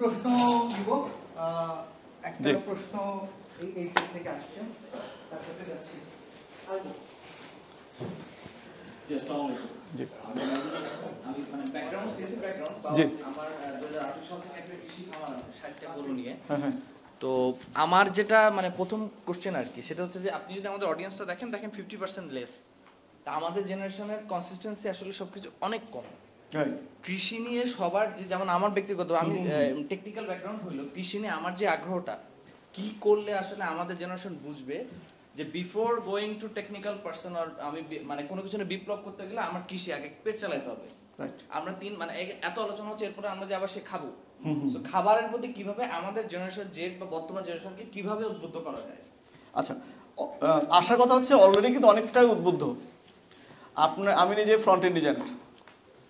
প্রশ্ন দিব একটা প্রশ্ন এই সেট থেকে আসছে তার কাছে যাচ্ছি আমি মানে ব্যাকগ্রাউন্ড স্পেসিফিক ব্যাকগ্রাউন্ড আমার 2018 সাল থেকে একটা কৃষি খামার আছে 60টা গরু নিয়ে তো আমার যেটা মানে প্রথম কোশ্চেন আর কি সেটা হচ্ছে যে আপনি যদি আমাদের অডিয়েন্সটা দেখেন 50% লেস তা আমাদের জেনারেশনের কনসিস্টেন্সি আসলে সবকিছু অনেক কম কৃষি নিয়ে সবার যে যেমন আমার ব্যক্তিগত আমি টেকনিক্যাল ব্যাকগ্রাউন্ড হইলো কৃষি নিয়ে আমার যে আগ্রহটা কি করলে আসলে আমাদের জেনারেশন বুঝবে যে before going to technical person আর আমি মানে কোনো কিছু নিয়ে বিপ্লব করতে গেলে আমার কৃষি আগে পেট চালাতে হবে আমরা মানে এত আলোচনা হচ্ছে এরপরে আমরা যে আবার সে খাবো সো খাবারের প্রতি কিভাবে আমাদের জেনারেশন জেড বা বর্তমান জেনারেশনকে কিভাবে উদ্বুদ্ধ করা যায় আচ্ছা আসার কথা হচ্ছে অলরেডি কিন্তু অনেকটাই উদ্বুদ্ধ আমি নিজে ফ্রন্ট এন্ড ডিজাইনার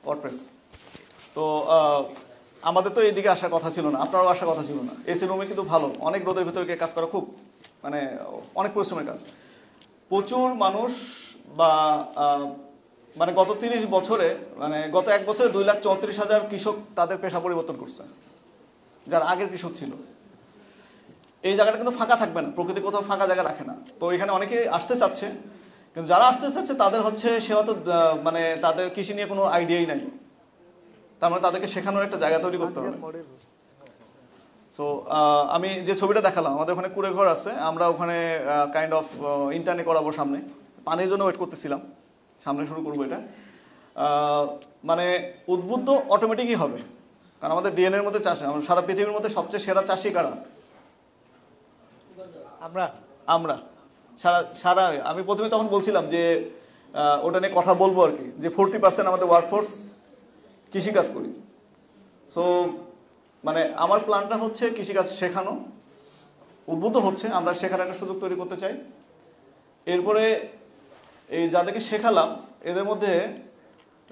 ওয়ার্ডপ্রেস তো আমাদের তো এদিকে আসার কথা ছিল না আপনারও আসার কথা ছিল না এসি রুমে কিন্তু ভালো অনেক রোদের ভিতরে কাজ করা খুব মানে অনেক পরিশ্রমের কাজ প্রচুর মানুষ বা মানে গত 30 বছরে মানে গত 1 বছরে 2,34,000 কৃষক তাদের পেশা পরিবর্তন করছে যারা আগের কৃষক ছিল এই জায়গাটা কিন্তু ফাঁকা থাকবে না প্রকৃতি কোথাও ফাঁকা জায়গা রাখে না তো এখানে অনেকে আসতে চাচ্ছে কিন্তু যারা আসতে চাচ্ছে তাদের হচ্ছে সে হয়তো মানে তাদের কৃষি নিয়ে কোনো আইডিয়াই নাই তার মানে তাদেরকে শেখানোর একটা জায়গা তৈরি করতে হবে সো আমি যে ছবিটা দেখালাম আমাদের ওখানে কুড়ে ঘর আছে আমরা ওখানে কাইন্ড অফ ইন্টার্নে করাবো সামনে পানির জন্য ওয়েট করতেছিলাম সামনে শুরু করবো এটা মানে উদ্বুদ্ধ অটোমেটিকই হবে কারণ আমাদের ডিএনএর মধ্যে চাষ সারা পৃথিবীর মধ্যে সবচেয়ে সেরা চাষি কারা আমরা সারা আমি প্রথমে তখন বলছিলাম যে ওটা নিয়ে কথা বলবো আর কি যে 40% আমাদের ওয়ার্কফোর্স কৃষিকাজ করি সো মানে আমার প্ল্যানটা হচ্ছে কৃষিকাজ শেখানো উদ্বুদ্ধ হচ্ছে আমরা শেখার একটা সুযোগ তৈরি করতে চাই এরপরে এই যাদেরকে শেখালাম এদের মধ্যে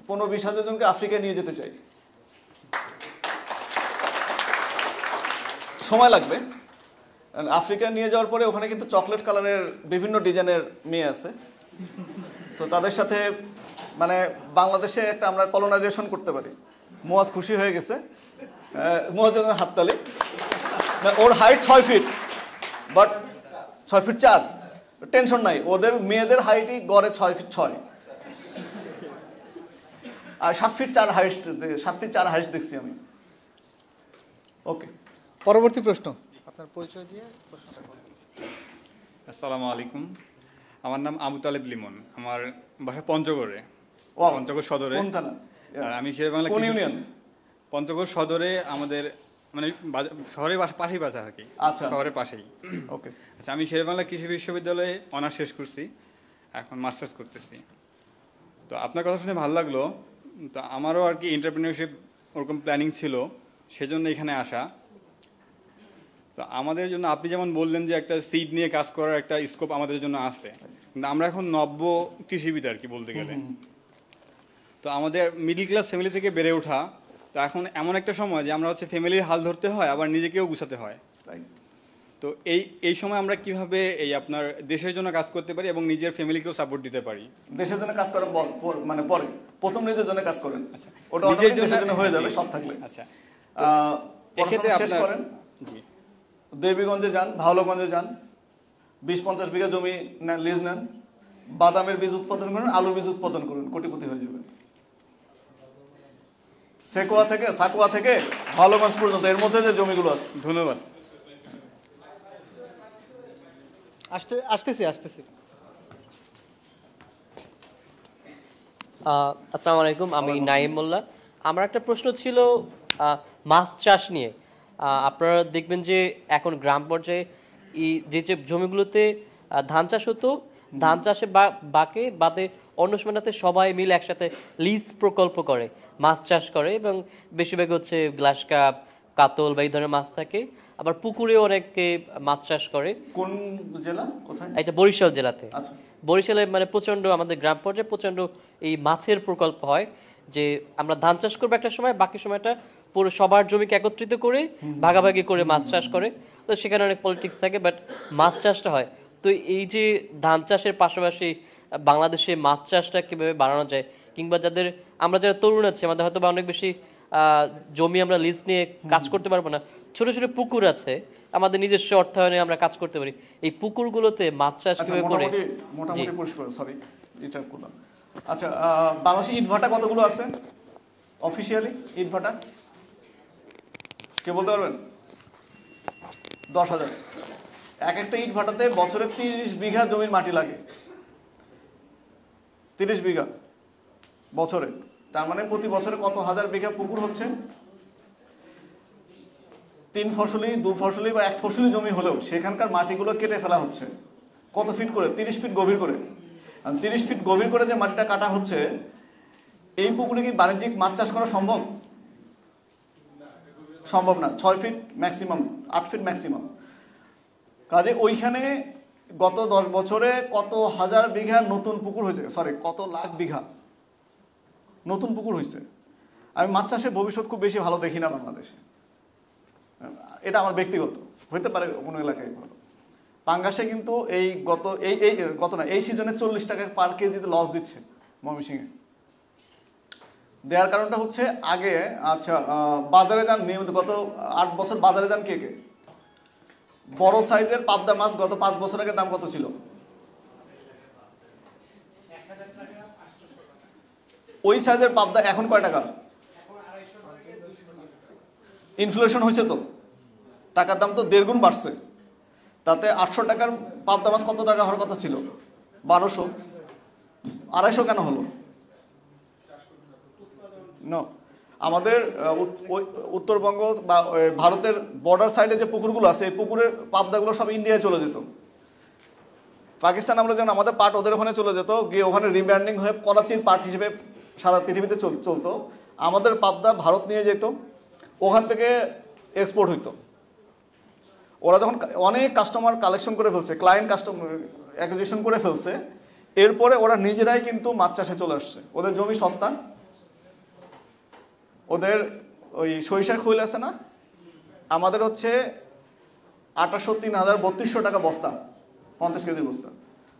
15-20 জনকে আফ্রিকায় নিয়ে যেতে চাই সময় লাগবে আফ্রিকা নিয়ে যাওয়ার পরে ওখানে কিন্তু চকলেট কালারের বিভিন্ন ডিজাইনের মেয়ে আছে সো তাদের সাথে মানে বাংলাদেশে একটা আমরা কলোনাইজেশন করতে পারি মুয়াজ খুশি হয়ে গেছে মুয়াজের হাততালি ওর height 6 feet but 6 feet 4 tension নাই ওদের মেয়েদের হাইটই গড়ে 6 ফিট 6 আর 7 ফিট 4 হাইট 7 ফিট 4 হাইট দেখছি আমি ওকে পরবর্তী প্রশ্ন আপনার পরিচয় দিয়ে প্রশ্নটা করুন আসসালামু আলাইকুম আমার নাম আবু তালেব লিমন আমার বাসা পঞ্চগড়ে পঞ্চগড় সদরে কোন থানা আর আমি শেরেবাংলা কোন ইউনিয়ন পঞ্চগড় সদরে আমাদের মানে শহরের পাশেই বাসা আর কি আচ্ছা শহরের পাশেই ওকে আচ্ছা আমি শেরেবাংলা কৃষি বিশ্ববিদ্যালয়ে অনার্স শেষ করছি এখন মাস্টার্স করতেছি তো আপনার কথা শুনে ভালো লাগলো তো আমারও আর কি এন্টারপ্রেনিয়রশিপ ওরকম প্ল্যানিং ছিল সেজন্য এখানে আসা তো আমাদের জন্য আপনি যেমন বললেন যে একটা সিড নিয়ে কাজ করার একটা স্কোপ আমাদের জন্য আছে কিন্তু আমরা এখন নব্য কৃষিবিদ আর কি বলতে গেলে তো আমাদের মিডল ক্লাস ফ্যামিলি থেকে বেড়ে ওঠা তো এখন এমন একটা সময় যে আমরা হচ্ছে ফ্যামিলির হাল ধরতে হয় আবার নিজেকেও গুছাতে হয় তো এই সময় আমরা কিভাবে এই আপনার দেশের জন্য কাজ করতে পারি এবং নিজের ফ্যামিলিকেও সাপোর্ট দিতে পারি দেশের জন্য কাজ করার মানে পরে প্রথম নিজের জন্য কাজ করেন আচ্ছা ওটা নিজের জন্য হয়ে যাবে সব থাকলে আচ্ছা এক্ষেত্রে শেষ করেন জি দেবীগঞ্জে যান ভাওলাগঞ্জে যান 20-50 বিঘা জমি লিজ নেন বাদামের বীজ উৎপাদন করেন আলুর বীজ উৎপাদন করুন কোটিপতি হয়ে যাবেন সাকুয়া থেকে ভাওলাগঞ্জ পর্যন্ত এর মধ্যে যে জমিগুলো আছে ধন্যবাদ আসতেছি আসসালামু আলাইকুম আমি নাইম মোল্লা আমার একটা প্রশ্ন ছিল মাছ চাষ নিয়ে আপনারা দেখবেন যে এখন গ্রাম পর্যায়ে যে জমিগুলোতে ধান চাষ হতো ধান চাষে বাদে অন্য সময়টাতে সবাই মিলে একসাথে লিজ প্রকল্প করে মাছ চাষ করে এবং বেশিরভাগ হচ্ছে গ্লাস কাপ কাতল বা এই ধরনের মাছ থাকে আবার পুকুরেও অনেকে মাছ চাষ করে কোন জেলা কোথায় এটা বরিশাল জেলাতে আচ্ছা বরিশালে মানে প্রচণ্ড আমাদের গ্রাম পর্যায়ে প্রচণ্ড এই মাছের প্রকল্প হয় যে আমরা ধান চাষ করবো একটা সময় বাকি সময়টা পুরো সবার জমিকে একত্রিত করে ভাগাভাগি করে মাছ চাষ করে তো সেখানে অনেক পলিটিক্স থাকে বাট মাছ চাষটা হয় তো এই যে ধান চাষের পাশাপাশি বাংলাদেশে মাছ চাষটা কীভাবে বাড়ানো যায় কিংবা যারা তরুণ আছে আমাদের হয়তো বা অনেক বেশি জমি আমরা লিজ নিয়ে কাজ করতে পারবো না, ছোট ছোট পুকুর আছে আমাদের নিজস্ব অর্থায়নে আমরা কাজ করতে পারি, এই পুকুরগুলোতে মাছ চাষ আচ্ছা, কিভাবে করে? মোটামুটি পরিষ্কার, সরি এটা করলাম। আচ্ছা, বাংলাদেশে ইটভাটা কতগুলো আছে অফিসিয়ালি? ইটভাটা কে বলতে পারবেন? 10,000। এক একটা ইটভাটাতে বছরে 30 বিঘা জমির মাটি লাগে। 30 বিঘা বছরে, তার মানে প্রতি বছরে কত হাজার বিঘা পুকুর হচ্ছে? 3 ফসলি 2 ফসলি বা 1 ফসলি জমি হলেও সেখানকার মাটিগুলো কেটে ফেলা হচ্ছে। কত ফিট করে? 30 ফিট গভীর করে। 30 ফিট গভীর করে যে মাটিটা কাটা হচ্ছে, এই পুকুরে কি বাণিজ্যিক মাছ চাষ করা সম্ভব? সম্ভব না। 6 ফিট ম্যাক্সিমাম, 8 ফিট ম্যাক্সিমাম। কাজে ওইখানে গত 10 বছরে কত হাজার বিঘা নতুন পুকুর হয়েছে, সরি কত লাখ বিঘা নতুন পুকুর হয়েছে। আমি মাছ চাষের ভবিষ্যৎ খুব বেশি ভালো দেখি না বাংলাদেশে, এটা আমার ব্যক্তিগত, হইতে পারে কোনো এলাকায় ভালো। পাঙ্গাসে কিন্তু এই এই সিজনে 40 টাকা পার কেজিতে লস দিচ্ছে ময়মনসিংহে। দেওয়ার কারণটা হচ্ছে আগে, আচ্ছা বাজারে যান নিয়মিত, গত 8 বছর বাজারে যান কে কে? বড় সাইজের পাবদা মাছ গত 5 বছর আগে দাম কত ছিল? ওই সাইজের পাবদা এখন কয় টাকা? ইনফ্লেশন হয়েছে তো, টাকার দাম তো 1.5 গুণ বাড়ছে। তাতে 800 টাকার পাবদা মাছ কত টাকা হওয়ার কথা ছিল? 1200, 250 কেন হলো? নো, আমাদের উত্তরবঙ্গ বা ভারতের বর্ডার সাইডে যে পুকুরগুলো আছে, এই পুকুরের পাবদাগুলো সব ইন্ডিয়ায় চলে যেত। পাকিস্তান আমরা যেমন আমাদের পাট ওদের ওখানে চলে যেত, গিয়ে ওখানে রিব্র্যান্ডিং হয়ে করাচির পাট হিসেবে সারা পৃথিবীতে চলতো। আমাদের পাবদা ভারত নিয়ে যেত, ওখান থেকে এক্সপোর্ট হইতো। ওরা যখন অনেক কাস্টমার কালেকশন করে ফেলছে, ক্লায়েন্ট কাস্টমার অ্যাকুইজিশন করে ফেলছে, এরপরে ওরা নিজেরাই কিন্তু মাছ চাষে চলে আসছে। ওদের জমি সস্তা, ওদের ওই সরিষার খৈল আছে না, আমাদের হচ্ছে 28,000-3,000-3200 টাকা বস্তা, 50 কেজির বস্তা।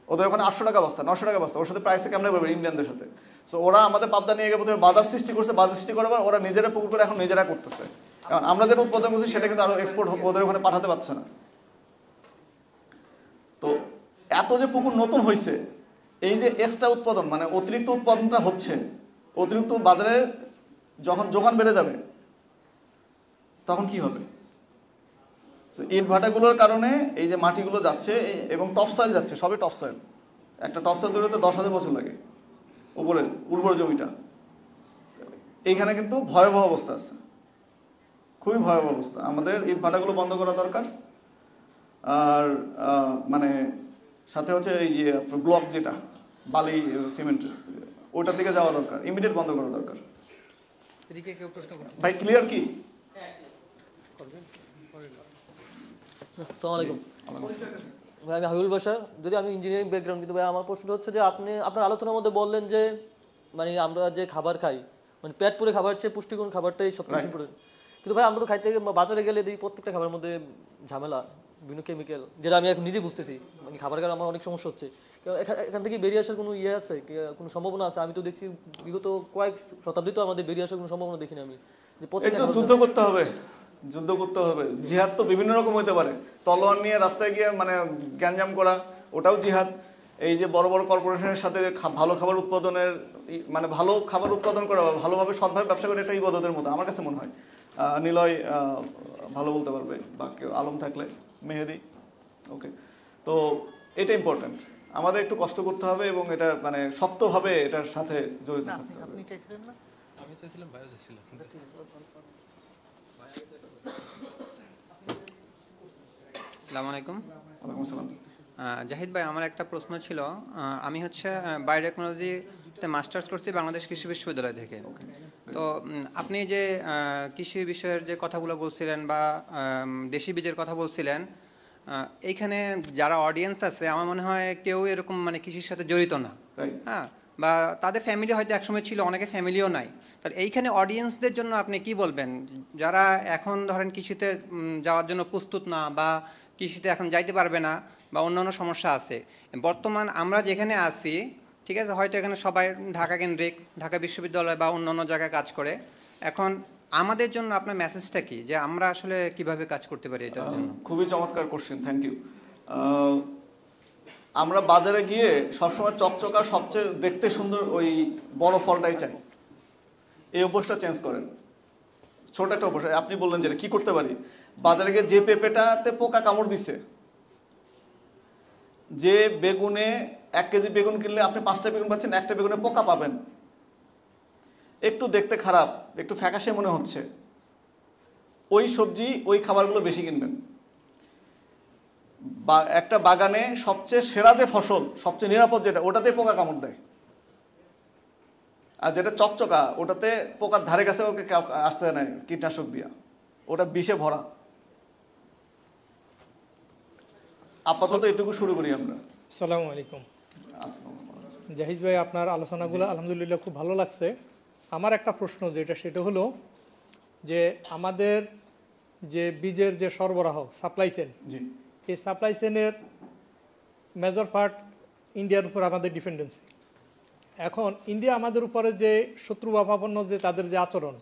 ওদের ওখানে 800 টাকা বস্তা, 900 টাকা বস্তা। ওর সাথে প্রাইসে কেমন পারবে ইন্ডিয়ানদের সাথে? সো ওরা আমাদের পাবদা নিয়ে গিয়ে প্রথমে বাজার সৃষ্টি করছে, বাজার সৃষ্টি করার পর ওরা নিজেরা পুকুর করে এখন নিজেরা করতেছে। কারণ আমরা যেটা উৎপাদন করছি সেটা কিন্তু আরো এক্সপোর্ট ওদের ওখানে পাঠাতে পারছে না। তো এত যে পুকুর নতুন হয়েছে, এই যে এক্সট্রা উৎপাদন মানে অতিরিক্ত উৎপাদনটা হচ্ছে, অতিরিক্ত বাজারে যখন যোগান বেড়ে যাবে তখন কি হবে? ইট ভাটাগুলোর কারণে এই যে মাটিগুলো যাচ্ছে এবং টপ সয়েল যাচ্ছে, সবই টপ সয়েল। একটা টপ সয়েল তৈরি হতে 10,000 বছর লাগে, উপরের উর্বর জমিটা। এইখানে কিন্তু ভয়াবহ অবস্থা আছে, খুবই ভয়াবহ অবস্থা। আমাদের ইট ভাটাগুলো বন্ধ করা দরকার। আর মানে সাথে হচ্ছে এই যে ব্লক যেটা বালি সিমেন্ট, ওইটার দিকে যাওয়া দরকার, ইমিডিয়েট বন্ধ করা দরকার। এদিকে কেউ প্রশ্ন করছে? ভাই ক্লিয়ার কি? আসসালামু আলাইকুম ভাই, আমি হাবিবুল বাশার। যদি আমি ইঞ্জিনিয়ারিং ব্যাকগ্রাউন্ড, কিন্তু ভাই আমার প্রশ্নটা হচ্ছে যে আপনি আপনার আলোচনার মধ্যে বললেন যে মানে আমরা যে খাবার খাই, মানে পেট পুরে খাবার চেয়ে পুষ্টিগুণ খাবারটাই সবচেয়ে বেশি ইম্পর্টেন্ট। কিন্তু ভাই আমরা তো খাইতে বাজারে গেলে দেখি প্রত্যেকটা খাবারের মধ্যে ঝামেলা, বিভিন্ন কেমিক্যাল, যেটা আমি এখন নিজে বুঝতেছি। মানে খাবার খাওয়ার আমার অনেক সমস্যা হচ্ছে। এখান থেকে বেরিয়ে আসার কোনো ইয়ে আছে, কোনো সম্ভাবনা আছে? আমি তো দেখছি বিগত কয়েক শতাব্দী তো আমাদের বেরিয়ে আসার কোনো সম্ভাবনা দেখি না আমি। যে একটু যুদ্ধ করতে হবে, যুদ্ধ করতে হবে। জিহাদ তো বিভিন্ন রকম হইতে পারে, তলোয়ার নিয়ে রাস্তায় গিয়ে মানে গ্যাঞ্জাম করা, ওটাও জিহাদ। এই যে বড় বড় কর্পোরেশনের সাথে ভালো খাবার উৎপাদনের মানে ভালো খাবার উৎপাদন করা, ভালোভাবে সৎভাবে ব্যবসা করে, এটা ইবাদতের মতো আমার কাছে মনে হয়। নিলয় ভালো বলতে পারবে, বা কেউ আলম থাকলে, মেহেদি, ওকে। তো এটা ইম্পর্ট্যান্ট, আমাদের একটু কষ্ট করতে হবে এবং এটা মানে শক্তভাবে এটার সাথে জড়িত থাকতে হবে। আপনি চাইছিলেন না? আমি চাইছিলাম, ভাইও চাইছিলাম। আসসালামু আলাইকুম। ওয়ালাইকুম আসসালাম। জাহিদ ভাই, আমার একটা প্রশ্ন ছিল। আমি হচ্ছে বায়োটেকনোলজিতে মাস্টার্স করছি বাংলাদেশ কৃষি বিশ্ববিদ্যালয় থেকে। তো আপনি যে কৃষি বিষয়ের যে কথাগুলো বলছিলেন বা দেশি বীজের কথা বলছিলেন, এইখানে যারা অডিয়েন্স আছে আমার মনে হয় কেউ এরকম মানে কৃষির সাথে জড়িত না, হ্যাঁ, বা তাদের ফ্যামিলি হয়তো একসময় ছিল, অনেকে ফ্যামিলিও নাই। তাহলে এইখানে অডিয়েন্সদের জন্য আপনি কি বলবেন, যারা এখন ধরেন কৃষিতে যাওয়ার জন্য প্রস্তুত না, বা কৃষিতে এখন যাইতে পারবে না, বা অন্যান্য সমস্যা আছে? বর্তমান আমরা যেখানে আছি, ঠিক আছে, হয়তো এখানে সবাই ঢাকা কেন্দ্রিক, ঢাকা বিশ্ববিদ্যালয় বা অন্যান্য জায়গায় কাজ করে। এখন আমাদের জন্য আপনার মেসেজটা কি, যে আমরা আসলে কিভাবে কাজ করতে পারি এটার জন্য? খুবই চমৎকার কোশ্চেন, থ্যাংক ইউ। আমরা বাজারে গিয়ে সবসময় চকচকা সবচেয়ে দেখতে সুন্দর ওই বড় ফলটাই চাই। এই অভ্যাসটা চেঞ্জ করেন, ছোট একটা অভ্যাস। আপনি বললেন যেটা কি করতে পারি, বাজারে গিয়ে যে পেঁপেটাতে পোকা কামড় দিছে, যে বেগুনে 1 কেজি বেগুন কিনলে আপনি 5টা বেগুন পাচ্ছেন, একটা বেগুনে পোকা পাবেন, একটু দেখতে খারাপ, একটু ফ্যাকাশে মনে হচ্ছে, ওই সবজি ওই খাবারগুলো বেশি কিনবেন। বা একটা বাগানে সবচেয়ে সেরা যে ফসল, সবচেয়ে নিরাপদ যেটা, ওটাতে পোকা কামড় দেয়। আর যেটা চকচকা, ওটাতে পোকার ধারে কাছে ওকে আসতে দেয় না কীটনাশক দিয়া, ওটা বিষে ভরা। আপাতত এটুকু শুরু করি আমরা। আসসালামু আলাইকুম। আসসালামু আলাইকুম। জাহিদ ভাই, আপনার আলোচনাগুলো আলহামদুলিল্লাহ খুব ভালো লাগছে। আমার একটা প্রশ্ন সেটা হলো যে আমাদের যে বীজের যে সরবরাহ সাপ্লাই চেন, জি, এই সাপ্লাই চেনের মেজর পার্ট ইন্ডিয়ার উপর আমাদের ডিপেন্ডেন্সি। এখন ইন্ডিয়া আমাদের উপরে যে শত্রুভাবাপন্ন যে তাদের যে আচরণ,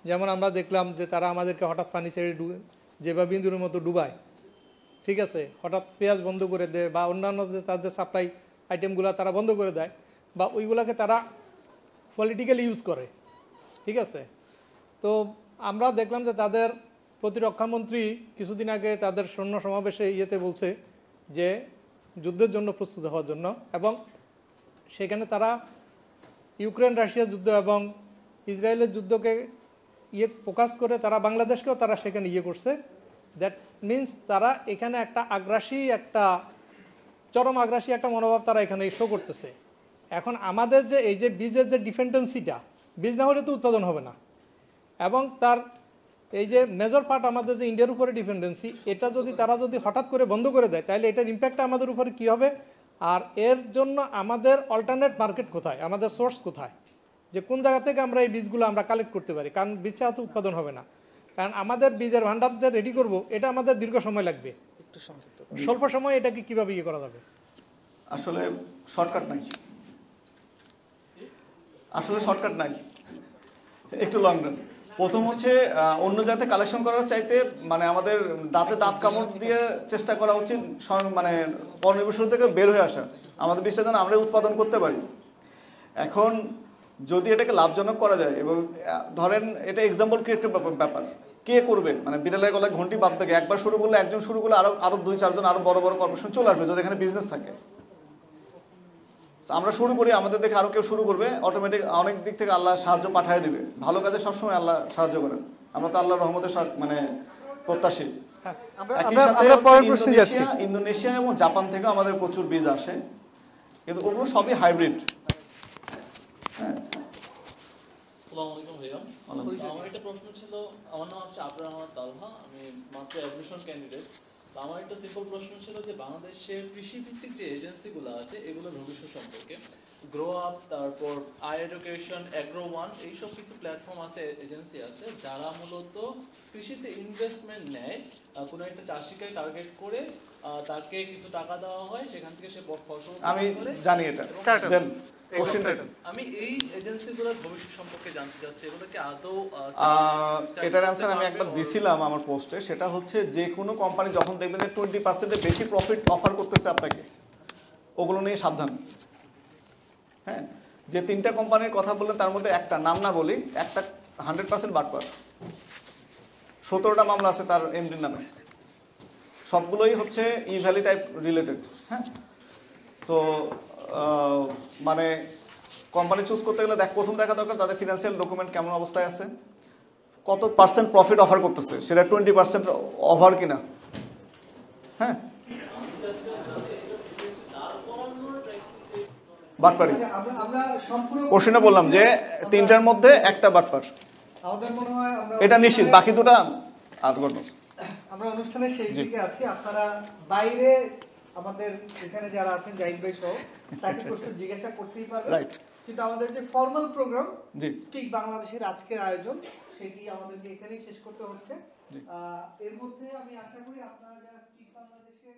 যেমন আমরা দেখলাম যে তারা আমাদেরকে হঠাৎ পানি ছেড়ে যেভাবে বিন্দুর মতো ডুবায়, ঠিক আছে, হঠাৎ পেঁয়াজ বন্ধ করে দেয়, বা অন্যান্য যে তাদের সাপ্লাই আইটেমগুলো তারা বন্ধ করে দেয়, বা ওইগুলোকে তারা পলিটিক্যালি ইউজ করে, ঠিক আছে। তো আমরা দেখলাম যে তাদের প্রতিরক্ষামন্ত্রী কিছুদিন আগে তাদের সৈন্য সমাবেশে বলছে যে যুদ্ধের জন্য প্রস্তুত হওয়ার জন্য, এবং সেখানে তারা ইউক্রেন রাশিয়া যুদ্ধ এবং ইসরায়েলের যুদ্ধকে ফোকাস করে তারা বাংলাদেশকেও তারা সেখানে করছে। দ্যাট মিনস তারা এখানে একটা চরম আগ্রাসী একটা মনোভাব তারা এখানে শো করতেছে। এখন আমাদের যে এই যে বীজের যে ডিপেন্ডেন্সিটা, বীজ না হলে তো উৎপাদন হবে না, এবং তার এই যে মেজর পার্ট আমাদের যে ইন্ডিয়ার উপরে ডিপেন্ডেন্সি, এটা তারা যদি হঠাৎ করে বন্ধ করে দেয়, তাহলে এটার ইম্প্যাক্টটা আমাদের উপরে কী হবে, আর এর জন্য আমাদের অল্টারনেট মার্কেট কোথায়, আমাদের সোর্স কোথায়, যে কোন জায়গা থেকে আমরা এই বীজগুলো আমরা কালেক্ট করতে পারি। কারণ বীজ ছাড়া তো উৎপাদন হবে না, কারণ আমাদের বীজের ভান্ডার যে রেডি করব এটা আমাদের দীর্ঘ সময় লাগবে, স্বল্প সময়ে এটাকে কীভাবে করা যাবে? আসলে শর্টকাট নাই, একটু লং রান। প্রথম হচ্ছে অন্য জায়গাতে কালেকশন করার চাইতে মানে আমাদের দাঁতে দাঁত কামড় দিয়ে চেষ্টা করা উচিত, মানে পরনির্ভরশীল থেকে বের হয়ে আসা, আমাদের বিশ্বের জন্য আমরা উৎপাদন করতে পারি। এখন যদি এটাকে লাভজনক করা যায়, এবং ধরেন এটা এক্সাম্পল ক্রিয়েটিভ ব্যাপার, কে করবে, মানে বিড়ালের গলায় ঘন্টি বাঁধবে, একবার শুরু করলে একজন শুরু করলে আরো 2-4 জন আরো বড় বড় কর্পোরেশন চলে আসবে, যদি এখানে বিজনেস থাকে। আমরা শুরু করি, আমাদের দেখে আরো কেউ শুরু করবে, অটোমেটিক অনেক দিক থেকে আল্লাহ সাহায্য পাঠিয়ে দিবে। ভালো কাজে সবসময় আল্লাহ সাহায্য করেন, আমরা তো আল্লাহর রহমতের মানে প্রত্যাশী। একই সাথে ইন্দোনেশিয়া এবং জাপান থেকে আমাদের প্রচুর বীজ আসে, কিন্তু ওগুলো সবই হাইব্রিড। হ্যাঁ, আসসালামু আলাইকুম ভাইয়া। আমার একটা প্রশ্ন ছিল, আমার নাম হচ্ছে আবরার রহমান তালহা, আমি মাত্র অ্যাডমিশন ক্যান্ডিডেট। আমার একটা সিম্পল প্রশ্ন ছিল যে বাংলাদেশের কৃষিভিত্তিক যে এজেন্সিগুলো আছে এগুলোর ভবিষ্যৎ সম্পর্কে, গ্রো আপ, তারপর আই এডুকেশন, অ্যাগ্রো ওয়ান, এইসব কিছু প্ল্যাটফর্ম আছে, এজেন্সি আছে যারা মূলত কৃষিতে ইনভেস্টমেন্ট নেয়, কোনো একটা চাষিকে টার্গেট করে তাকে কিছু টাকা দেওয়া হয়, সেখান থেকে সে ফসল আমি জানি এটা। আমি এই এজেন্সিগুলোর ভবিষ্যৎ সম্পর্কে জানতে চাচ্ছি, এগুলো কি আদৌ এটার অ্যান্সার আমি একবার দিছিলাম আমার পোস্টে। সেটা হচ্ছে যে কোনো কোম্পানি যখন দেখবেন যে 20% বেশি প্রফিট অফার করতেছে আপনাকে, ওগুলো নিয়ে সাবধান। হ্যাঁ, যে 3টা কোম্পানির কথা বললেন তার মধ্যে একটা নাম না বলি, একটা 100% বাটপার, 17টা মামলা আছে তার এমডির নামে, সবগুলোই হচ্ছে ই ভ্যালি টাইপ রিলেটেড। হ্যাঁ, সো মানে কোম্পানি চুজ করতে গেলে প্রথম দেখা দরকার তাদের ফিনান্সিয়াল ডকুমেন্ট কেমন অবস্থায় আছে, কত পার্সেন্ট প্রফিট অফার করতেছে, সেটা 20% ওভার কিনা। হ্যাঁ, বাটপারি কোশ্চেনে বললাম যে 3টার মধ্যে একটা বাটপার, এটা নিশ্চিত, বাকি দুটা আর গন্ডগোল। আমরা অনুষ্ঠানের শেষ দিকে আছি, আপনারা বাইরে আমাদের এখানে যারা আছেন জাহিদ ভাই সহ চারটি প্রশ্ন জিজ্ঞাসা করতেই পারবেন, রাইট। কিন্তু আমাদের যে ফর্মাল প্রোগ্রাম স্পিক বাংলাদেশের আজকের আয়োজন, সেটি আমাদেরকে এখানেই শেষ করতে হচ্ছে। এর মধ্যে আমি আশা করি আপনারা যারা স্পিক বাংলাদেশের